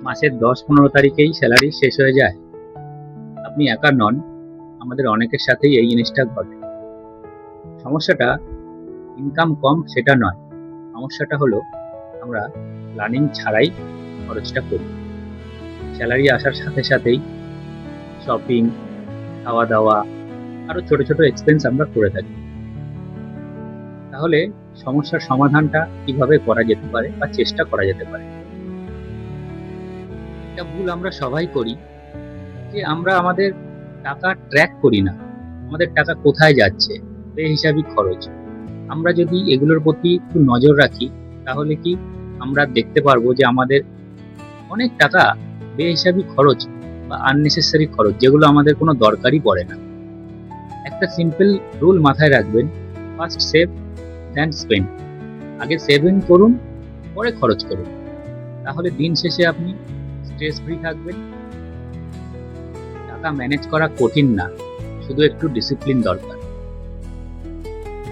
মাসের 10-15 তারিখেই স্যালারি শেষ হয়ে যায়। আপনি একা নন, আমাদের অনেকের সাথেই এই জিনিসটা ঘটে। সমস্যাটা ইনকাম কম সেটা নয়, সমস্যাটা হলো আমরা প্ল্যানিং ছাড়াই খরচটা করি। স্যালারি আসার সাথে সাথেই শপিং, খাওয়া দাওয়া, আরো ছোট ছোট এক্সপেন্স আমরা করে থাকি। তাহলে সমস্যার সমাধানটা কিভাবে করা যেতে পারে বা চেষ্টা করা যেতে পারে? একটা ভুল আমরা সবাই করি, যে আমরা আমাদের টাকা ট্র্যাক করি না। আমাদের টাকা কোথায় যাচ্ছে, বেহিসাবি খরচ। আমরা যদি এগুলোর প্রতি একটু নজর রাখি, তাহলে কি আমরা দেখতে পারবো যে আমাদের অনেক টাকা বেহিসাবি খরচ বা আননেসেসারি খরচ, যেগুলো আমাদের কোনো দরকারই পড়ে না। একটা সিম্পল রুল মাথায় রাখবেন, ফার্স্ট সেভ দেন স্পেন্ড। আগে সেভিং করুন, পরে খরচ করুন। তাহলে দিন শেষে আপনি স্ট্রেস ফ্রি থাকবেন। টাকা ম্যানেজ করা কঠিন না, শুধু একটু ডিসিপ্লিন দরকার।